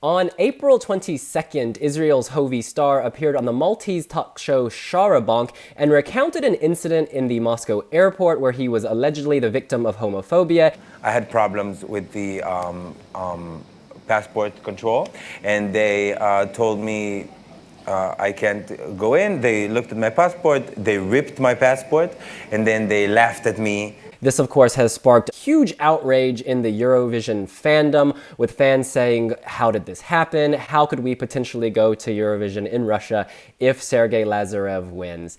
On April 22nd, Israel's Hovi Star appeared on the Maltese talk show Sharabank and recounted an incident in the Moscow airport where he was allegedly the victim of homophobia. I had problems with the passport control, and they told me I can't go in. They looked at my passport, they ripped my passport, and then they laughed at me. This, of course, has sparked huge outrage in the Eurovision fandom, with fans saying, how did this happen? How could we potentially go to Eurovision in Russia if Sergei Lazarev wins?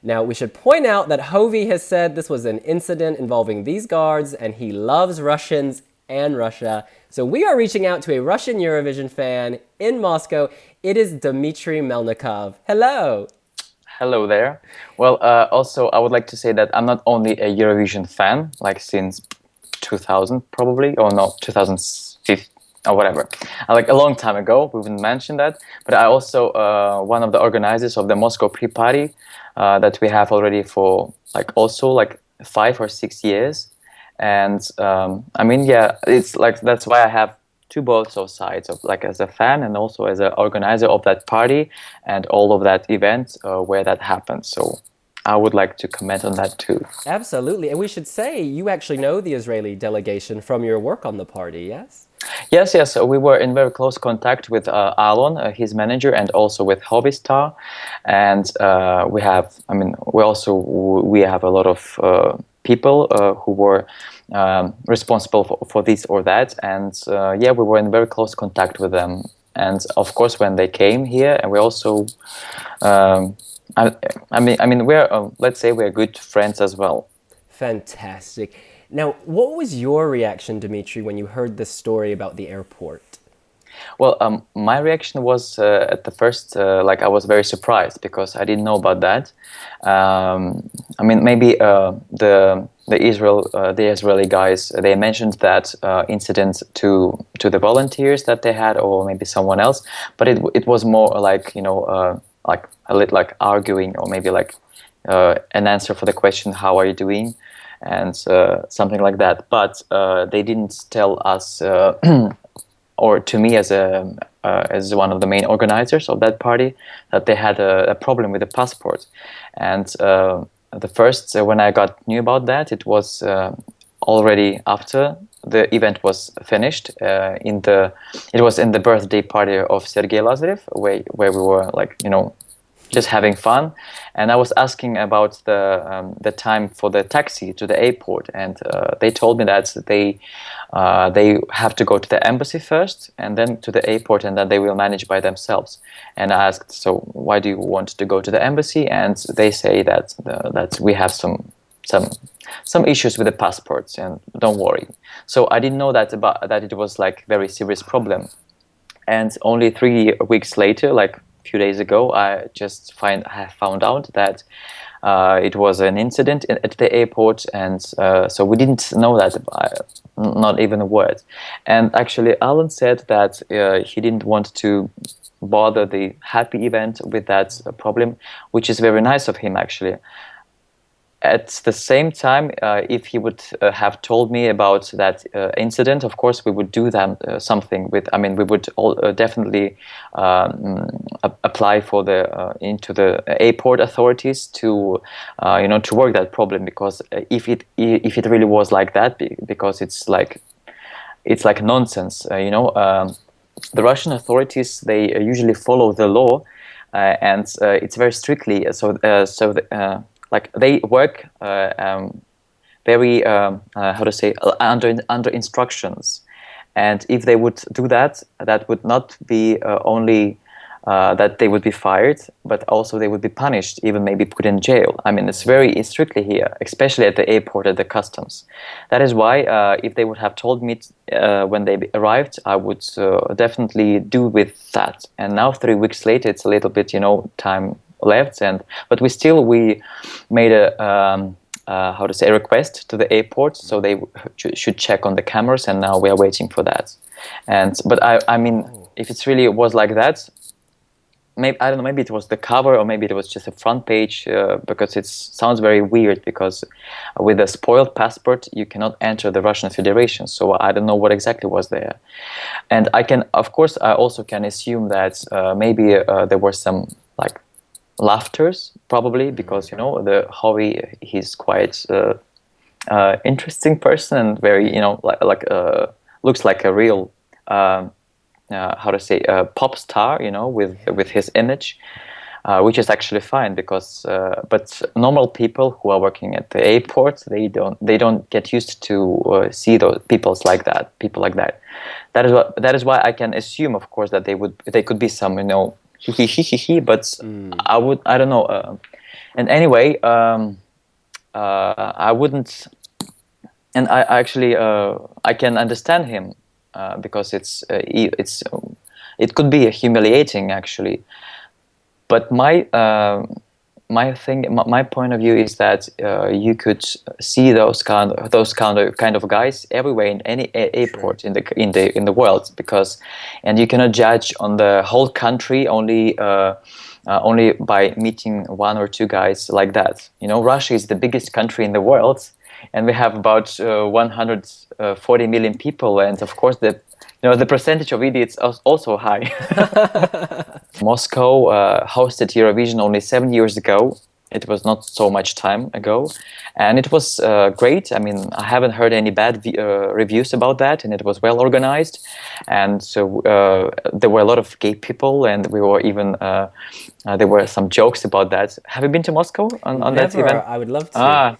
Now, we should point out that Hovi has said this was an incident involving these guards, and he loves Russians and Russia. So we are reaching out to a Russian Eurovision fan in Moscow. It is Dmitry Melnikov. Hello. Hello there. Well, also, I would like to say that I'm not only a Eurovision fan, like since 2000 probably, or no, 2015 or whatever. Like a long time ago, we wouldn't mention that, but I also one of the organizers of the Moscow Pre-Party that we have already for like 5 or 6 years. And I mean, yeah, it's like that's why I have both of sides of like as a fan and also as an organizer of that party and all of that event where that happened. So I would like to comment on that too. Absolutely. And we should say you actually know the Israeli delegation from your work on the party, yes? Yes. So we were in very close contact with Alon, his manager, and also with Hovi Star. And we have a lot of people who were responsible for this or that, and yeah, we were in very close contact with them. And of course, when they came here, and we also, we're let's say we're good friends as well. Fantastic. Now, what was your reaction, Dmitry, when you heard this story about the airport? Well, my reaction was at the first, I was very surprised because I didn't know about that. Maybe the Israeli guys, they mentioned that incident to the volunteers that they had, or maybe someone else. But it was more like like a little like arguing, or maybe like an answer for the question, "How are you doing?" and something like that. But they didn't tell us. Or to me as one of the main organizers of that party, that they had a problem with the passport. And the first, when I knew about that, it was already after the event was finished. It was in the birthday party of Sergei Lazarev, where we were just having fun, and I was asking about the time for the taxi to the airport, and they told me that they have to go to the embassy first, and then to the airport, and then they will manage by themselves. And I asked, so why do you want to go to the embassy? And they say that we have some issues with the passports, and don't worry. So I didn't know that it was like very serious problem, and only 3 weeks later, like few days ago, I found out that it was an incident at the airport, and so we didn't know that, not even a word. And actually, Alan said that he didn't want to bother the happy event with that problem, which is very nice of him, actually. At the same time, if he would have told me about that incident, of course, we would do something with. I mean, we would definitely apply for into the airport authorities to work that problem, because if it really was like that, because it's like nonsense. The Russian authorities, they usually follow the law, and it's very strictly. Like they work very under instructions, and if they would do that, that would not be only that they would be fired, but also they would be punished, even maybe put in jail. I mean, it's very strictly here, especially at the airport, at the customs. That is why if they would have told me when they arrived, I would definitely do with that. And now 3 weeks later, it's a little bit time left, but we made a request to the airport, so they should check on the cameras, and now we are waiting for that. But I mean, if it's really was like that, maybe, I don't know, maybe it was the cover or maybe it was just a front page, because it sounds very weird, because with a spoiled passport you cannot enter the Russian Federation. So I don't know what exactly was there. And I can, of course, I also can assume that maybe there were some like laughters, probably, because the Hovi, he's quite interesting person and very, looks like a real how to say, pop star, with his image, which is actually fine, because but normal people who are working at the airport, they don't get used to see those people like that. That is why I can assume, of course, that they could be some, he, but I don't know. And anyway, I wouldn't, and I actually I can understand him, because it could be humiliating, actually. But my point of view is that you could see those kind of guys everywhere in any airport, sure, in the world, and you cannot judge on the whole country only by meeting one or two guys like that. Russia is the biggest country in the world, and we have about 140 million people, and of course the percentage of idiots is also high. Moscow hosted Eurovision only 7 years ago. It was not so much time ago, and it was great. I mean, I haven't heard any bad reviews about that, and it was well organized. And so there were a lot of gay people, and we were even there were some jokes about that. Have you been to Moscow on that event? I would love to.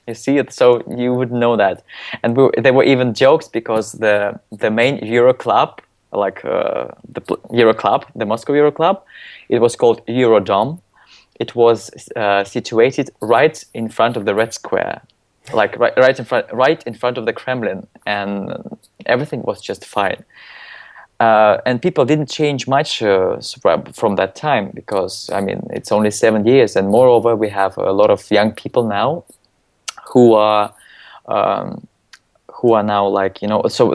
You see it, so you would know that. And there were even jokes, because the main Euro club, like the Euro club, the Moscow Euro club, it was called Eurodome. It was situated right in front of the Red Square, like right in front of the Kremlin, and everything was just fine. And people didn't change much from that time, because I mean, it's only 7 years, and moreover, we have a lot of young people now who are now, like, so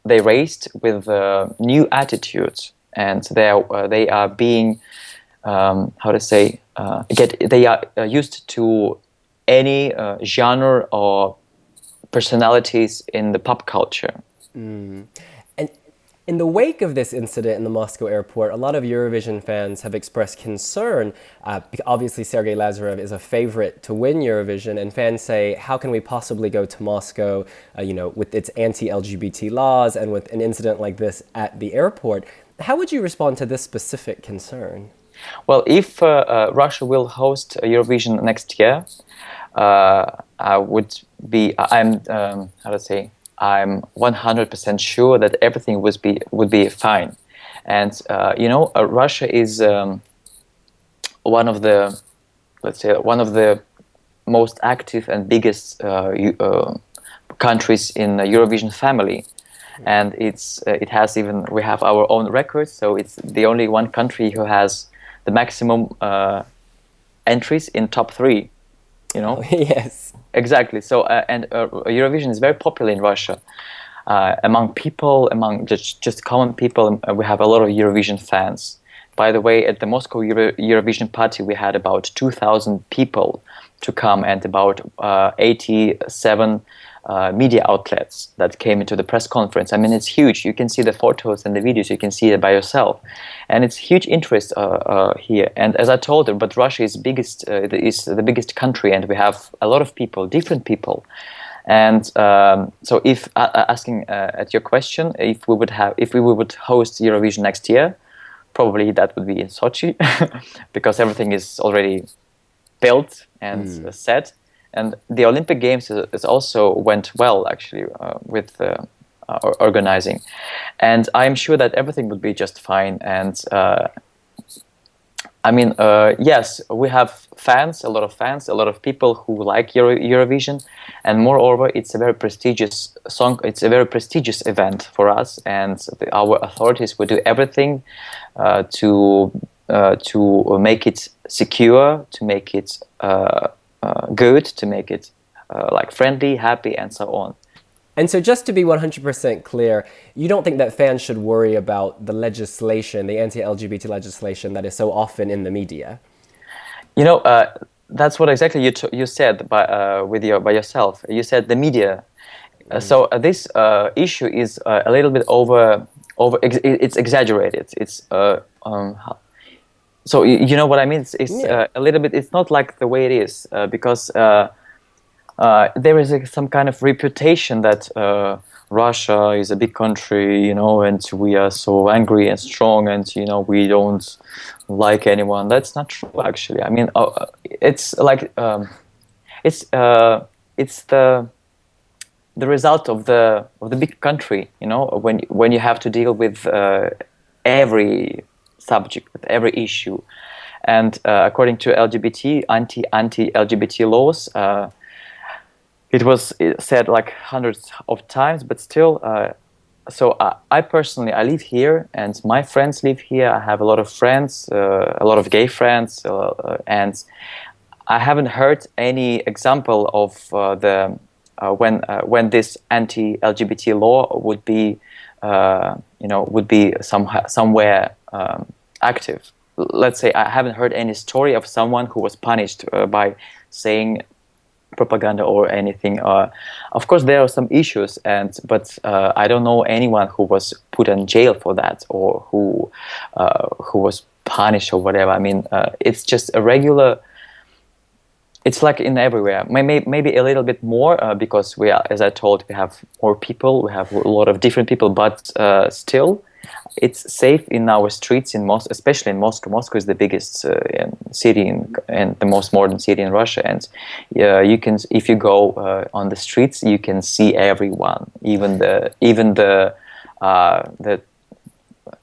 they raised with new attitudes, and they are being how to say, they are used to any genre or personalities in the pop culture. And in the wake of this incident in the Moscow airport, a lot of Eurovision fans have expressed concern. Obviously, Sergei Lazarev is a favorite to win Eurovision, and fans say, how can we possibly go to Moscow, with its anti-LGBT laws and with an incident like this at the airport? How would you respond to this specific concern? Well, if Russia will host Eurovision next year, I'm 100% sure that everything would be fine. And Russia is one of the, let's say, one of the most active and biggest countries in the Eurovision family. And we have our own records, so it's the only one country who has the maximum entries in top 3. Yes, exactly. So and Eurovision is very popular in Russia, among people, among just common people. We have a lot of Eurovision fans. By the way, at the Moscow Eurovision Party, we had about 2,000 people to come, and about 87 media outlets that came into the press conference. I mean, it's huge. You can see the photos and the videos. You can see it by yourself, and it's huge interest here. And as I told them, but Russia is the biggest country, and we have a lot of people, different people. And so, if asking at your question, if we would host Eurovision next year, probably that would be in Sochi, because everything is already built and set. And the Olympic Games is also went well, actually, with organizing. And I'm sure that everything would be just fine. And I mean, yes, we have fans, a lot of people who like Eurovision. And moreover, it's a very prestigious it's a very prestigious event for us. And our authorities will do everything to make it secure, to make it good, to make it like friendly, happy, and so on. And so just to be 100% clear, you don't think that fans should worry about the legislation, the anti-LGBT legislation that is so often in the media? You know, that's what exactly you said by yourself. You said the media. So this issue is a little bit it's exaggerated. So you know what I mean? It's Yeah. a little bit. It's not like the way it is because there is some kind of reputation that Russia is a big country, and we are so angry and strong, and we don't like anyone. That's not true, actually. I mean, it's like it's the result of the big country. When you have to deal with every subject, with every issue, and according to LGBT anti-LGBT laws. It was said like hundreds of times, but still. So I personally, I live here, and my friends live here. I have a lot of friends, a lot of gay friends, and I haven't heard any example of when this anti-LGBT law would be, somewhere active. Let's say I haven't heard any story of someone who was punished by saying propaganda or anything. Of course, there are some issues, but I don't know anyone who was put in jail for that or who was punished or whatever. I mean, it's just a regular. It's like in everywhere. Maybe a little bit more because we are, as I told, we have more people. We have a lot of different people, but still. It's safe in our streets in Moscow, especially in Moscow. Moscow is the biggest city and the most modern city in Russia. And you can, if you go on the streets, you can see everyone, even the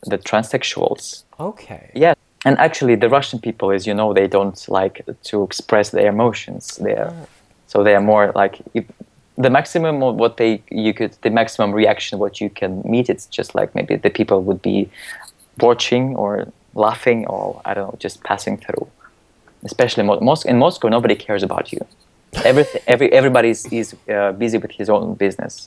transsexuals. Okay. Yeah, and actually, the Russian people, as you know, they don't like to express their emotions. So they are more like. The maximum of the maximum reaction what you can meet, it's just like maybe the people would be watching or laughing or I don't know, just passing through. Especially in Moscow, nobody cares about you. Everybody is busy with his own business.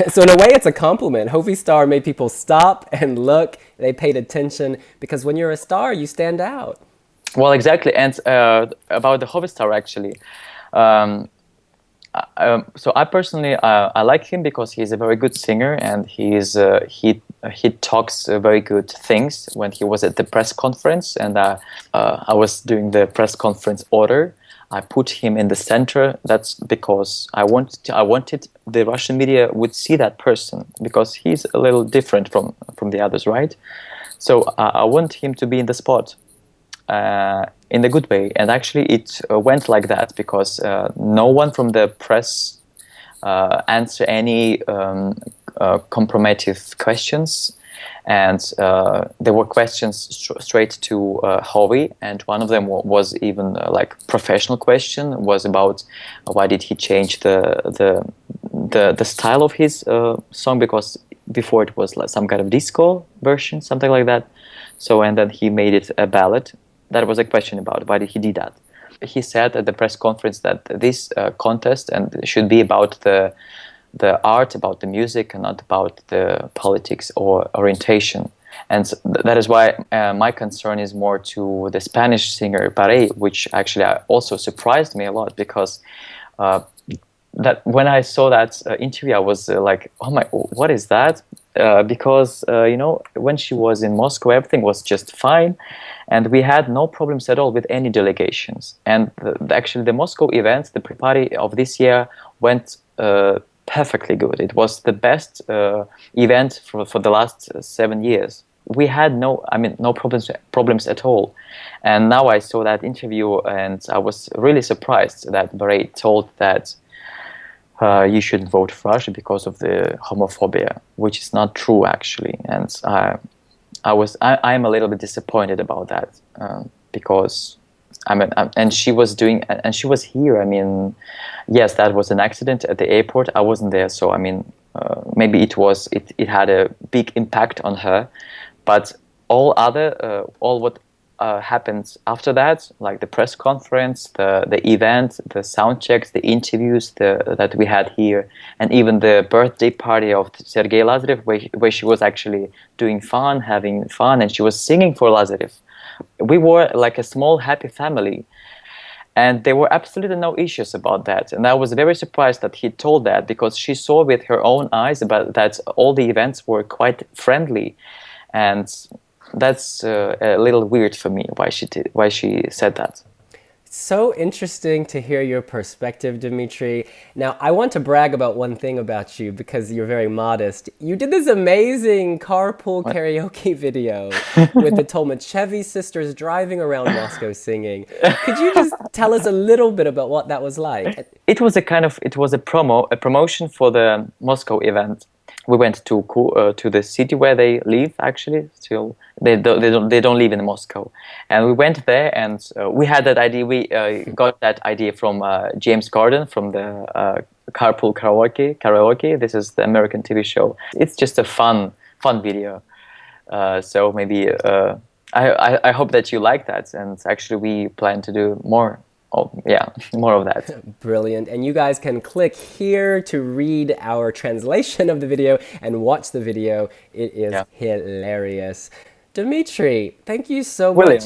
So in a way, it's a compliment. Hovi Star made people stop and look. They paid attention because when you're a star, you stand out. Well, exactly. And about the Hovi Star, actually. So I personally I like him because he's a very good singer and he talks very good things. When he was at the press conference and I was doing the press conference order, I put him in the center. That's because I wanted the Russian media would see that person because he's a little different from the others, right? So I want him to be in the spot. In a good way, and actually it went like that because no one from the press answered any compromising questions, and there were questions straight to Hovi, and one of them was even like professional question was about why did he change the style of his song, because before it was like some kind of disco version, something like that. So and then he made it a ballad. That was a question about why did he do that. He said at the press conference that this contest and should be about the art, about the music, and not about the politics or orientation. And that is why my concern is more to the Spanish singer Pare, which actually also surprised me a lot because that when I saw that interview, I was like, oh my, what is that? Because when she was in Moscow, everything was just fine, and we had no problems at all with any delegations. And actually, the Moscow event, the pre-party of this year, went perfectly good. It was the best event for the last 7 years. We had no problems at all. And now I saw that interview, and I was really surprised that Barrett told that. You shouldn't vote for Russia because of the homophobia, which is not true actually, and I'm a little bit disappointed about that because and she was here. I mean, yes, that was an accident at the airport. I wasn't there, so I mean, maybe it had a big impact on her, but all what happened after that, like the press conference, the event, the sound checks, the interviews that we had here, and even the birthday party of Sergei Lazarev, where she was actually having fun, and she was singing for Lazarev. We were like a small happy family. And there were absolutely no issues about that. And I was very surprised that he told that, because she saw with her own eyes about that all the events were quite friendly. And that's a little weird for me why she said that. So interesting to hear your perspective, Dmitry. Now, I want to brag about one thing about you because you're very modest. You did this amazing Carpool Karaoke video with the Tolmachevi sisters driving around Moscow singing. Could you just tell us a little bit about what that was like? It was a promotion for the Moscow event. We went to the city where they live. Actually, still they don't live in Moscow, and we went there, and we had that idea. We got that idea from James Corden from the Carpool Karaoke. This is the American TV show. It's just a fun video. So maybe I hope that you like that, and actually we plan to do more. Oh, yeah, more of that. Brilliant. And you guys can click here to read our translation of the video and watch the video. It is hilarious. Dmitry, thank you so much.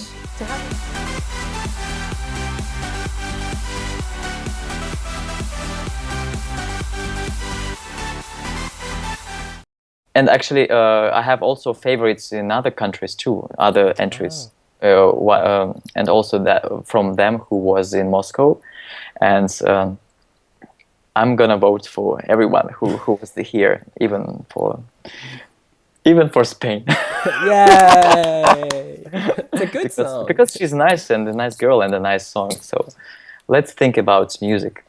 And actually, I have also favorites in other countries too, other entries. And also that from them who was in Moscow, and I'm gonna vote for everyone who was here, even for Spain. Yay! It's a good song because she's nice and a nice girl and a nice song. So let's think about music.